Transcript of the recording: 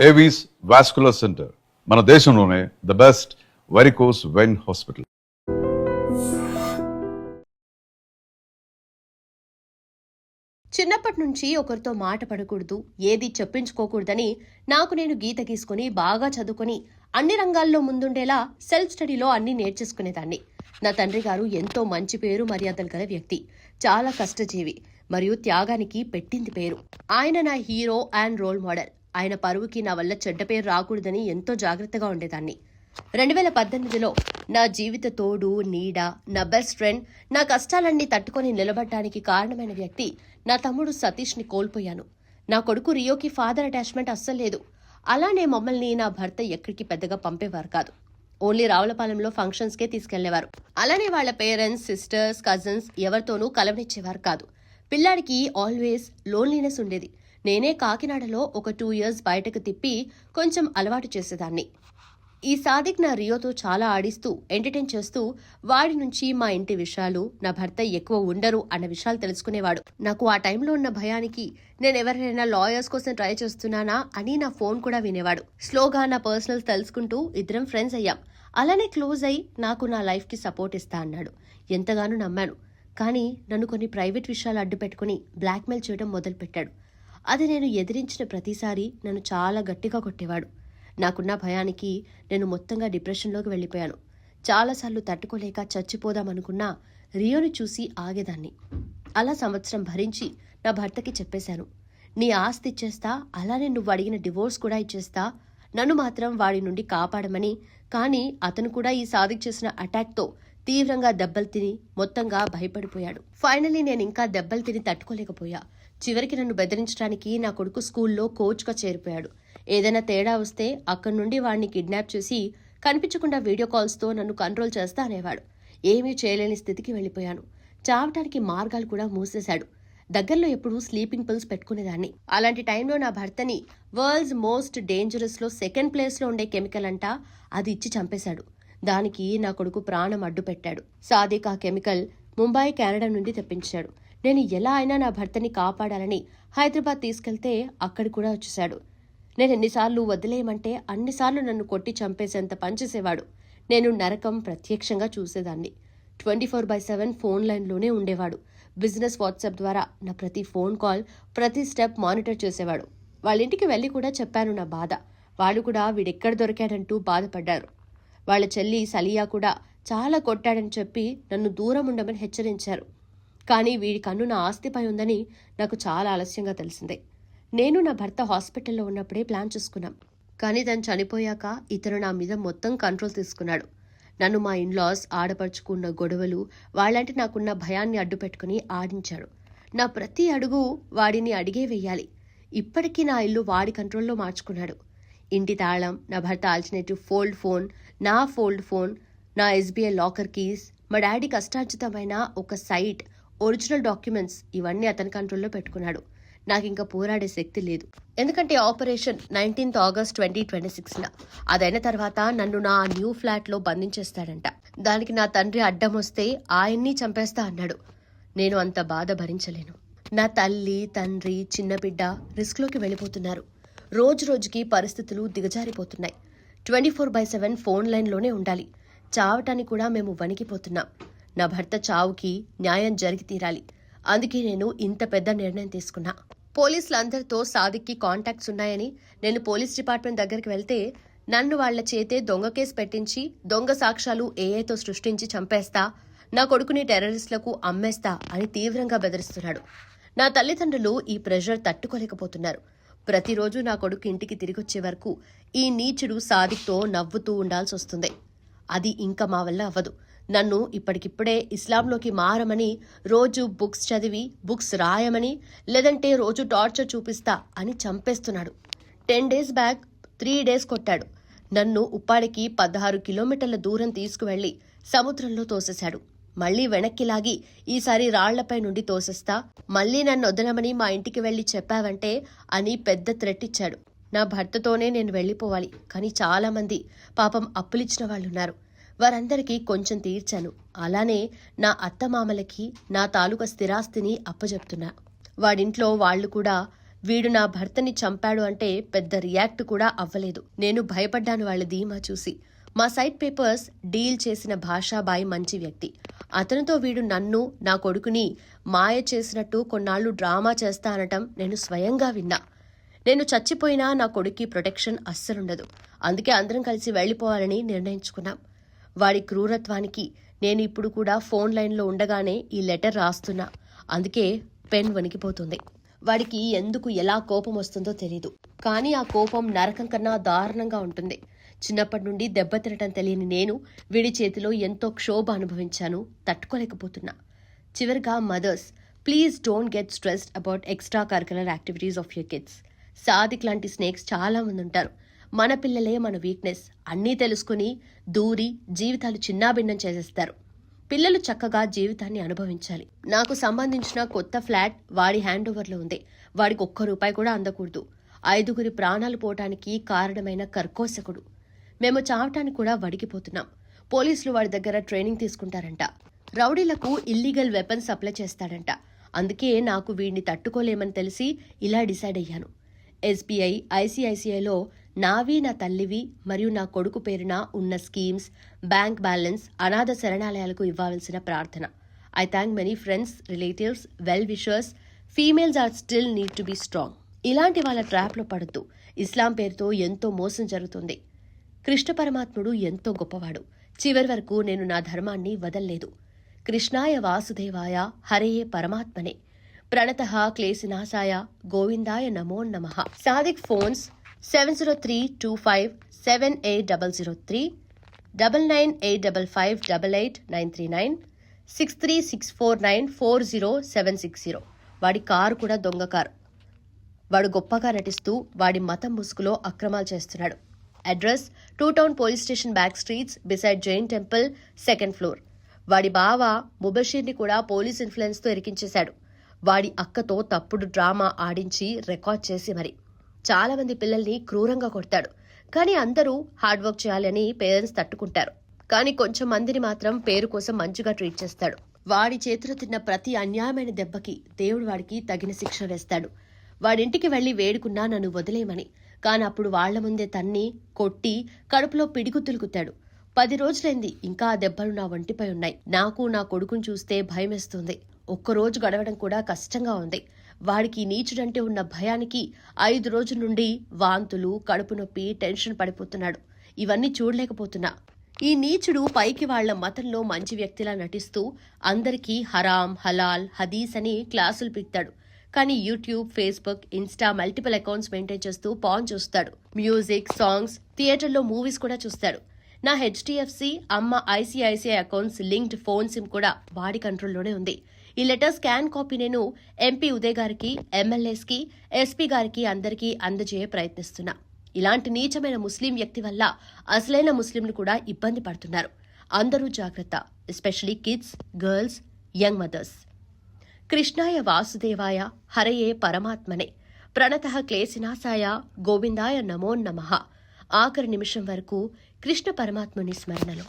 Avis vascular centre మన దేశంలోనే the best varicose vein hospital. చిన్నప్పటి నుంచి ఒకరితో మాట పడకూడదు, ఏది చెప్పించుకోకూడదని నాకు నేను గీత గీసుకుని బాగా చదువుకొని అన్ని రంగాల్లో ముందుండేలా సెల్ఫ్ స్టడీలో అన్ని నేర్చేసుకునేదాన్ని. నా తండ్రి గారు ఎంతో మంచి పేరు మర్యాదలు గల వ్యక్తి, చాలా కష్టజీవి మరియు త్యాగానికి పెట్టింది పేరు. ఆయన నా హీరో అండ్ రోల్ మోడల్. ఆయన పరువుకి నా వల్ల చెడ్డ పేరు రాకూడదని ఎంతో జాగ్రత్తగా ఉండేదాన్ని. 2018లో నా జీవిత తోడు, నీడ, నా బెస్ట్ ఫ్రెండ్, నా కష్టాలన్నీ తట్టుకొని నిలబడటానికి కారణమైన వ్యక్తి నా తమ్ముడు సతీష్ని కోల్పోయాను. నా కొడుకు రియోకి ఫాదర్ అటాచ్మెంట్ అస్సలు లేదు. అలానే మమ్మల్ని నా భర్త ఎక్కడికి పెద్దగా పంపేవారు కాదు. ఓన్లీ రావులపాలెంలో ఫంక్షన్స్కే తీసుకెళ్లేవారు. అలానే వాళ్ళ పేరెంట్స్, సిస్టర్స్, కజిన్స్ ఎవరితోనూ కలవనిచ్చేవారు కాదు. పిల్లాడికి ఆల్వేస్ లోన్లీనెస్ ఉండేది. నేనే కాకినాడలో ఒక 2 years బయటకు తిప్పి కొంచెం అలవాటు చేసేదాన్ని. ఈ సాదిక్ నా రియోతో చాలా ఆడిస్తూ ఎంటర్టైన్ చేస్తూ వాడి నుంచి మా ఇంటి విషయాలు, నా భర్త ఎక్కువ ఉండరు అన్న విషయాలు తెలుసుకునేవాడు. నాకు ఆ టైంలో ఉన్న భయానికి నేను ఎవరైనా లాయర్స్ కోసం ట్రై చేస్తున్నానా అని నా ఫోన్ కూడా వినేవాడు. స్లోగా నా పర్సనల్స్ తెలుసుకుంటూ ఇద్దరం ఫ్రెండ్స్ అయ్యాం. అలానే క్లోజ్ అయి నాకు నా లైఫ్కి సపోర్ట్ ఇస్తా అన్నాడు. ఎంతగానో నమ్మాను. కానీ నన్ను కొన్ని ప్రైవేట్ విషయాలు అడ్డు పెట్టుకుని బ్లాక్మెయిల్ చేయడం మొదలుపెట్టాడు. అది నేను ఎదిరించిన ప్రతిసారి నన్ను చాలా గట్టిగా కొట్టేవాడు. నాకున్న భయానికి నేను మొత్తంగా డిప్రెషన్లోకి వెళ్ళిపోయాను. చాలాసార్లు తట్టుకోలేక చచ్చిపోదామనుకున్నా రియోని చూసి ఆగేదాన్ని. అలా సంవత్సరం భరించి నా భర్తకి చెప్పేశాను, నీ ఆస్తి ఇచ్చేస్తా, అలానే నువ్వు అడిగిన డివోర్స్ కూడా ఇచ్చేస్తా, నన్ను మాత్రం వాడి నుండి కాపాడమని. కానీ అతను కూడా ఈ సాదిక్ చేసిన అటాక్తో తీవ్రంగా దెబ్బలు తిని మొత్తంగా భయపడిపోయాడు. ఫైనలీ నేను ఇంకా దెబ్బలు తిని తట్టుకోలేకపోయా. చివరికి నన్ను బెదిరించడానికి నా కొడుకు స్కూల్లో కోచ్గా చేరిపోయాడు. ఏదైనా తేడా వస్తే అక్కడి నుండి వాడిని కిడ్నాప్ చేసి కనిపించకుండా వీడియో కాల్స్తో నన్ను కంట్రోల్ చేస్తా అనేవాడు. ఏమీ చేయలేని స్థితికి వెళ్ళిపోయాను. చావటానికి మార్గాలు కూడా మూసేశాడు. దగ్గరలో ఎప్పుడూ స్లీపింగ్ పిల్స్ పెట్టుకునేదాన్ని. అలాంటి టైంలో నా భర్తని వరల్డ్స్ మోస్ట్ డేంజరస్లో 2nd ప్లేస్లో ఉండే కెమికల్ అంట, అది ఇచ్చి చంపేశాడు. దానికి నా కొడుకు ప్రాణం అడ్డు పెట్టాడు. సాదిక్ ఆ కెమికల్ ముంబై, కెనడా నుండి తెప్పించాడు. నేను ఎలా అయినా నా భర్తని కాపాడాలని హైదరాబాద్ తీసుకెళ్తే అక్కడి కూడా వచ్చేశాడు. నేను ఎన్నిసార్లు వదిలేయమంటే అన్నిసార్లు నన్ను కొట్టి చంపేసేంత పనిచేసేవాడు. నేను నరకం ప్రత్యక్షంగా చూసేదాన్ని. 24/7 ఫోన్ లైన్లోనే ఉండేవాడు. బిజినెస్ వాట్సాప్ ద్వారా నా ప్రతి ఫోన్ కాల్, ప్రతి స్టెప్ మానిటర్ చేసేవాడు. వాళ్ళ ఇంటికి వెళ్ళి కూడా చెప్పాను నా బాధ. వాళ్ళు కూడా వీడెక్కడ దొరికాడంటూ బాధపడ్డారు. వాళ్ళ చెల్లి సలియా కూడా చాలా కొట్టాడని చెప్పి నన్ను దూరం ఉండమని హెచ్చరించారు. కానీ వీడి కన్ను నా ఆస్తిపై ఉందని నాకు చాలా ఆలస్యంగా తెలిసిందే. నేను నా భర్త హాస్పిటల్లో ఉన్నప్పుడే ప్లాన్ చేసుకున్నాం. కానీ తను చనిపోయాక ఇతను నా మీద మొత్తం కంట్రోల్ తీసుకున్నాడు. నన్ను మా ఇన్లాస్, ఆడపడుచుకున్న గొడవలు, వాళ్ళంటే నాకున్న భయాన్ని అడ్డుపెట్టుకుని ఆడించాడు. నా ప్రతి అడుగు వాడిని అడిగే వెయ్యాలి. ఇప్పటికీ నా ఇల్లు వాడి కంట్రోల్లో మార్చుకున్నాడు. ఇంటి తాళం, నా భర్త ఆల్టర్నేటివ్ ఫోల్డ్ ఫోన్, నా ఫోల్డ్ ఫోన్, నా SBI లాకర్ కీస్, మా డాడీ కష్టార్జితమైన ఒక సైట్, ఒరిజినల్ డాక్యుమెంట్స్ ఇవన్నీ అతని కంట్రోల్లో పెట్టుకున్నాడు. నాకింకా పోరాడే శక్తి లేదు. ఎందుకంటే ఆపరేషన్ 19th August 2026 అదైన తర్వాత నన్ను నా న్యూ ఫ్లాట్లో బంధించేస్తాడంట. దానికి నా తండ్రి అడ్డం వస్తే ఆయన్ని చంపేస్తా అన్నాడు. నేను అంత బాధ భరించలేను. నా తల్లి, తండ్రి, చిన్న బిడ్డ రిస్క్లోకి వెళ్ళిపోతున్నారు. రోజు రోజుకి పరిస్థితులు దిగజారిపోతున్నాయి. 24/7 ఫోన్ లైన్లోనే ఉండాలి. చావటానికి కూడా మేము వణికిపోతున్నాం. నా భర్త చావుకి న్యాయం జరిగి తీరాలి. అందుకే నేను ఇంత పెద్ద నిర్ణయం తీసుకున్నా. పోలీసులందరితో సాదిక్కి కాంటాక్ట్స్ ఉన్నాయని నేను పోలీస్ డిపార్ట్మెంట్ దగ్గరికి వెళ్తే నన్ను వాళ్ల చేతే దొంగ కేసు పెట్టించి దొంగ సాక్ష్యాలు ఏఐతో సృష్టించి చంపేస్తా, నా కొడుకుని టెర్రరిస్టులకు అమ్మేస్తా అని తీవ్రంగా బెదిరిస్తున్నాడు. నా తల్లిదండ్రులు ఈ ప్రెషర్ తట్టుకోలేకపోతున్నారు. ప్రతిరోజు నా కొడుకు ఇంటికి తిరిగొచ్చే వరకు ఈ నీచుడు సాదిక్తో నవ్వుతూ ఉండాల్సి వస్తుంది. అది ఇంకా మా వల్ల అవ్వదు. నన్ను ఇప్పటికిప్పుడే ఇస్లాంలోకి మారమని, రోజు బుక్స్ చదివి బుక్స్ రాయమని, లేదంటే రోజు టార్చర్ చూపిస్తా అని చంపేస్తున్నాడు. 10 days బ్యాక్ 3 days కొట్టాడు. నన్ను ఉప్పాడికి 16 kilometers దూరం తీసుకువెళ్లి సముద్రంలో తోసేశాడు. మళ్లీ వెనక్కి లాగి ఈసారి రాళ్లపై నుండి తోసేస్తా, మళ్లీ నన్ను వదలమని మా ఇంటికి వెళ్లి చెప్పావంటే అని పెద్ద థ్రెట్ ఇచ్చాడు. నా భర్తతోనే నేను వెళ్లిపోవాలి. కానీ చాలా మంది పాపం అప్పులిచ్చిన వాళ్ళున్నారు. వారందరికీ కొంచెం తీర్చాను. అలానే నా అత్తమామలకి నా తాలూకా స్థిరాస్తిని అప్పజెప్తున్నా. వాడింట్లో వాళ్లు కూడా వీడు నా భర్తని చంపాడు అంటే పెద్ద రియాక్ట్ కూడా అవ్వలేదు. నేను భయపడ్డాను వాళ్ళ ధీమా చూసి. మా సైట్ పేపర్స్ డీల్ చేసిన భాషాబాయి మంచి వ్యక్తి. అతనితో వీడు నన్ను, నా కొడుకుని మాయ చేసినట్టు కొన్నాళ్లు డ్రామా చేస్తా అనటం నేను స్వయంగా విన్నా. నేను చచ్చిపోయినా నా కొడుక్కి ప్రొటెక్షన్ అస్సలుండదు. అందుకే అందరం కలిసి వెళ్లిపోవాలని నిర్ణయించుకున్నాం. వాడి క్రూరత్వానికి నేను ఇప్పుడు కూడా ఫోన్ లైన్లో ఉండగానే ఈ లెటర్ రాస్తున్నా. అందుకే పెన్ వణికిపోతుంది. వాడికి ఎందుకు ఎలా కోపం వస్తుందో తెలీదు. కానీ ఆ కోపం నరకం కన్నా దారుణంగా ఉంటుంది. చిన్నప్పటి నుండి దెబ్బతినటం తెలియని నేను వీడి చేతిలో ఎంతో క్షోభ అనుభవించాను. తట్టుకోలేకపోతున్నా. చివరిగా mothers, please don't get stressed about extra curricular activities of your kids. Sadiq లాంటి స్నేక్స్ చాలా మంది ఉంటారు. మన పిల్లలే మన వీక్నెస్ అన్నీ తెలుసుకుని దూరి జీవితాలు చిన్నాభిన్నం చేసేస్తారు. పిల్లలు చక్కగా జీవితాన్ని అనుభవించాలి. నాకు సంబంధించిన కొత్త ఫ్లాట్ వాడి హ్యాండ్ ఓవర్లో ఉంది. వాడికి ₹1 కూడా అందకూడదు. 5 ప్రాణాలు పోవటానికి కారణమైన కర్కోశకుడు. మేము చావటానికి కూడా వడికిపోతున్నాం. పోలీసులు వాడి దగ్గర ట్రైనింగ్ తీసుకుంటారంట. రౌడీలకు ఇల్లీగల్ వెపన్స్ సప్లై చేస్తాడంట. అందుకే నాకు వీడిని తట్టుకోలేమని తెలిసి ఇలా డిసైడ్ అయ్యాను. SBI, ICICIలో నావి, నా తల్లివి మరియు నా కొడుకు పేరున ఉన్న స్కీమ్స్, బ్యాంక్ బ్యాలెన్స్, అనాథ శరణాలయాలకు ఇవ్వాల్సిన ప్రార్థన. I thank many friends, relatives, well wishers. Females are still need to be strong. ఇలాంటి వాళ్ళ ట్రాప్లో పడద్దు. ఇస్లాం పేరుతో ఎంతో మోసం జరుగుతుంది. కృష్ణ పరమాత్ముడు ఎంతో గొప్పవాడు. చివరి వరకు నేను నా ధర్మాన్ని వదల్లేదు. కృష్ణాయ వాసుదేవాయ హరయే పరమాత్మనే ప్రణతః క్లేశనాశాయ గోవిందాయ నమో నమః. సాదిక్ ఫోన్స్ 703257803, 9985588939, 6364940760. వాడి కారు కూడా దొంగ కారు. వాడు గొప్పగా నటిస్తూ వాడి మతం ముసుగులో అక్రమాలు చేస్తున్నాడు. Address 2 town police station back streets beside Jain temple, 2nd floor. వాడి బావ ముబషీర్ని కూడా పోలీస్ ఇన్ఫ్లుయెన్స్తో ఇరికించేశాడు. వాడి అక్కతో తప్పుడు డ్రామా ఆడించి రికార్డ్ చేసి మరి చాలా మంది పిల్లల్ని క్రూరంగా కొడతాడు. కానీ అందరూ హార్డ్ వర్క్ చేయాలని పేరెంట్స్ తట్టుకుంటారు. కానీ కొంచెం మందిని మాత్రం పేరు కోసం మంచిగా ట్రీట్ చేస్తాడు. వాడి చేతిలో తిన్న ప్రతి అన్యాయమైన దెబ్బకి దేవుడు వాడికి తగిన శిక్ష వేస్తాడు. వాడింటికి వెళ్లి వేడుకున్నా నన్ను వదిలేయమని. కాని అప్పుడు వాళ్ల ముందే తన్ని కొట్టి కడుపులో పిడిగుద్దులు గుద్దాడు. 10 రోజులైంది. ఇంకా ఆ దెబ్బలు నా వంటిపై ఉన్నాయి. నాకు నా కొడుకుని చూస్తే భయమేస్తుంది. ఒక్కరోజు గడవడం కూడా కష్టంగా ఉంది. వాడికి నీచుడంటే ఉన్న భయానికి 5 రోజుల నుండి వాంతులు, కడుపు నొప్పి, టెన్షన్ పడిపోతున్నాడు. ఇవన్నీ చూడలేకపోతున్నా. ఈ నీచుడు పైకి వాళ్ల మతంలో మంచి వ్యక్తిలా నటిస్తూ అందరికీ హరాం, హలాల్, హదీస్ అని క్లాసులు పీక్తాడు. కానీ YouTube, Facebook, Insta multiple accounts maintain చేస్తూ పాన్ చూస్తాడు. మ్యూజిక్, సాంగ్స్, థియేటర్లో మూవీస్ కూడా చూస్తాడు. నా HDFC, అమ్మ ICICI accounts linked phone SIM కూడా వాడి కంట్రోల్లోనే ఉంది. ఈ లెటర్ స్కాన్ కాపీ నేను MP ఉదయ్ గారికి, MLAస్కి, SP గారికి అందరికీ అందజేయ ప్రయత్నిస్తున్నా. ఇలాంటి నీచమైన ముస్లిం వ్యక్తి వల్ల అసలైన ముస్లింలు కూడా ఇబ్బంది పడుతున్నారు. అందరూ జాగ్రత్త, especially kids, girls, young mothers. కృష్ణాయ వాసుదేవాయ హరయే పరమాత్మనే ప్రణతః క్లేశనాశాయ గోవిందాయ నమో నమః. ఆఖరి నిమిషం వరకు కృష్ణ పరమాత్ముని స్మరణలో.